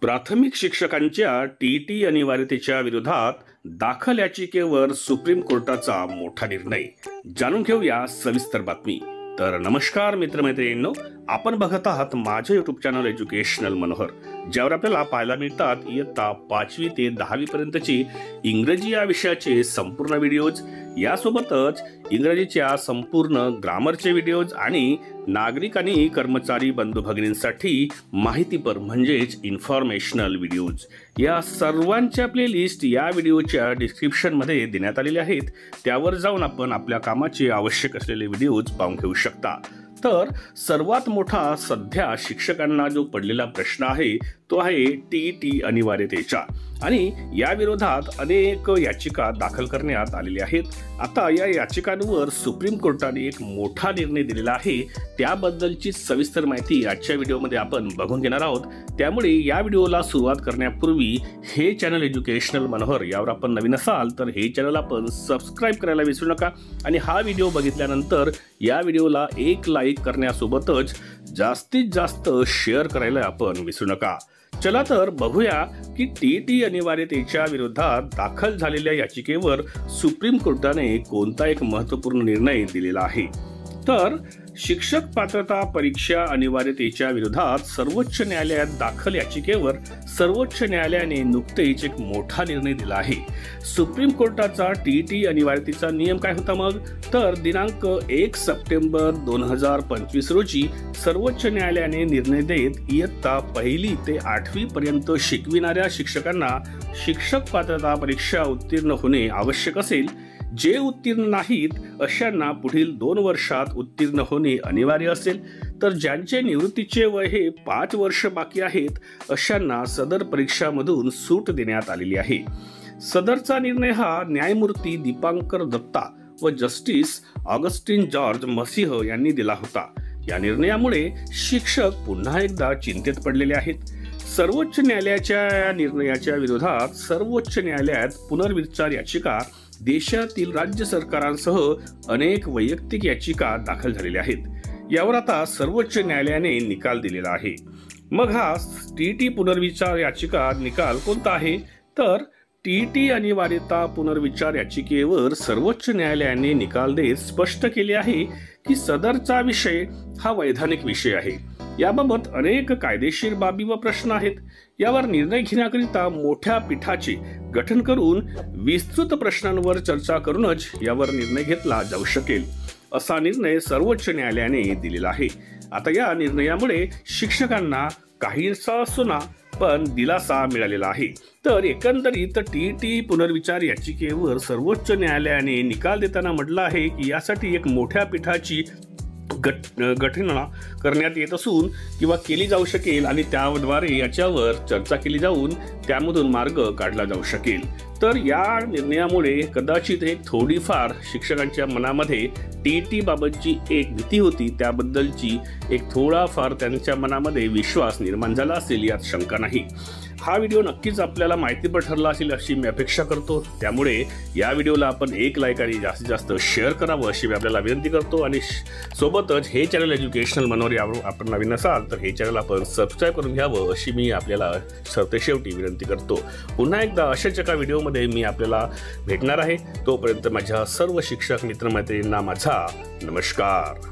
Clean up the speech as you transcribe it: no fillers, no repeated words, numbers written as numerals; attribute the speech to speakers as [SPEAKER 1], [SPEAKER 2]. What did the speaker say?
[SPEAKER 1] प्राथमिक शिक्षकांच्या टीईटी अनिवार्यतेच्या विरोधात दाखल याचिकेवर सुप्रीम कोर्टाचा मोठा निर्णय। जाणून घेऊया सविस्तर बातमी। तर नमस्कार मित्रमैत्रिणींनो, आपण बघत आहात माझे यूट्यूब चॅनल एज्युकेशनल मनोहर, ज्यावर आपल्याला पाहायला मिळतात इयत्ता 5वी ते 10वी पर्यंतची इंग्रजी या विषयाचे संपूर्ण व्हिडिओज, यासोबतच इंग्रजीच्या संपूर्ण ग्रामरचे व्हिडिओज आणि नागरिक आणि कर्मचारी बंधू भगिनींसाठी माहितीपर म्हणजेच इन्फॉर्मेशनल व्हिडिओज, या सर्वांच्या प्लेलिस्ट या व्हिडिओच्या डिस्क्रिप्शन मध्ये देण्यात आलेले आहेत। त्यावर जाऊन आपण आपल्या कामाचे आवश्यक असलेले व्हिडिओज पाहून घेऊ शकता। तर सर्वात मोठा सध्या शिक्षकांना जो पडलेला प्रश्न आहे तो आहे टीईटी अनिवार्यतेचा, आणि या विरोधात अनेक याचिका दाखल करण्यात आलेल्या आहेत। आता या याचिकांवर सुप्रीम कोर्टाने एक मोठा निर्णय दिलेला आहे, त्याबद्दलची सविस्तर माहिती आजच्या व्हिडिओमध्ये आपण बघून घेणार आहोत। त्यामुळे या व्हिडिओला सुरुवात करण्यापूर्वी हे चॅनल एज्युकेशनल मनोहर यावर आपण नवीन असाल तर हे चॅनल आपण सबस्क्राइब करायला विसरू नका, आणि हा व्हिडिओ बघितल्यानंतर या व्हिडिओला एक लाईक करण्यासोबतच जास्तीत जास्त शेअर करायला आपण विसरू नका। चला तर बघूया की टीईटी अनिवार्यतेच्या विरोधात दाखल झालेल्या याचिकेवर सुप्रीम कोर्टाने कोणता एक महत्त्वपूर्ण निर्णय दिलेला आहे। तर शिक्षक पात्रता परीक्षा अनिवार्यतेच्या विरोधात सर्वोच्च न्यायालयात दाखल याचिकेवर सर्वोच्च न्यायालयाने नुकतेच एक मोठा निर्णय दिला आहे। सुप्रीम कोर्टाचा टीईटी अनिवार्यतेचा नियम काय होता मग? तर दिनांक 1 सप्टेंबर 2025 रोजी सर्वोच्च न्यायालयाने निर्णय देत इयत्ता 1ली ते 8वी पर्यंत शिकविणाऱ्या शिक्षकांना शिक्षक पात्रता परीक्षा उत्तीर्ण होणे आवश्यक असेल। जे उत्तीर्ण नाहीत अशांना पुढील 2 वर्षात उत्तीर्ण होणे अनिवार्य असेल, तर ज्यांचे निवृत्तीचे वय हे 5 वर्ष बाकी आहेत अशांना सदर परीक्षामधून सूट देण्यात आलेली आहे। सदरचा निर्णय हा न्यायमूर्ती दीपांकर दत्ता व जस्टिस ऑगस्टिन जॉर्ज मसिह यांनी दिला होता। या निर्णयामुळे शिक्षक पुन्हा एकदा चिंतेत पडलेले आहेत। सर्वोच्च न्यायालयाच्या या निर्णयाच्या विरोधात सर्वोच्च न्यायालयात पुनर्विचार याचिका, देशातील राज्य सरकारांसह अनेक वैयक्तिक याचिका दाखल झालेल्या आहेत। यावर आता सर्वोच्च न्यायालयाने निकाल दिलेला आहे। मग हा टीईटी पुनर्विचार याचिका निकाल कोणता आहे? तर टीईटी अनिवार्यता पुनर्विचार याचिकेवर सर्वोच्च न्यायालयाने निकाल देत स्पष्ट केले आहे की सदरचा विषय हा वैधानिक विषय आहे। याबाबत अनेक कायदेशीर बाबी व प्रश्न आहेत। यावर निर्णय घेण्याकरिता मोठ्या पीठाचे गठन करून विस्तृत प्रश्नांवर चर्चा करूनच यावर निर्णय घेतला जाऊ शकेल, असा निर्णय सर्वोच्च न्यायालयाने दिलेला आहे। आता या निर्णयामुळे शिक्षकांना काहीसा असोना पण दिलासा मिळालेला आहे। तर एकंदरीत टीईटी पुनर्विचार याचिकेवर सर्वोच्च न्यायालयाने निकाल देताना म्हटलं आहे की यासाठी एक मोठ्या पीठाची गठना करण्यात येत असून किंवा केली जाऊ शकेल, आणि त्याद्वारे याच्यावर चर्चा केली जाऊन त्यामधून मार्ग काढला जाऊ शकेल। तर या निर्णयामुळे कदाचित एक थोडीफार शिक्षकांच्या मनामध्ये टीईटी बाबतची एक भीती होती, त्याबद्दलची एक थोडाफार त्यांच्या मनामध्ये विश्वास निर्माण झाला असेल, यात शंका नाही। हा व्हिडिओ नक्कीच आपल्याला माहितीपर ठरला असेल अशी मी अपेक्षा करतो। त्यामुळे या व्हिडिओला आपण एक लाईक आणि जास्तीत जास्त शेअर करावं अशी मी आपल्याला विनंती करतो, आणि सोबतच हे चॅनल एज्युकेशनल मनोहर यावर आपण नवीन असाल तर हे चॅनल आपण सबस्क्राइब करून घ्यावं अशी मी आपल्याला सरतेशेवटी विनंती करतो। पुन्हा एकदा अशाच एका व्हिडिओमध्ये मी आपल्याला भेटणार आहे। तोपर्यंत माझ्या सर्व शिक्षक मित्रमैत्रिणींना माझा नमस्कार।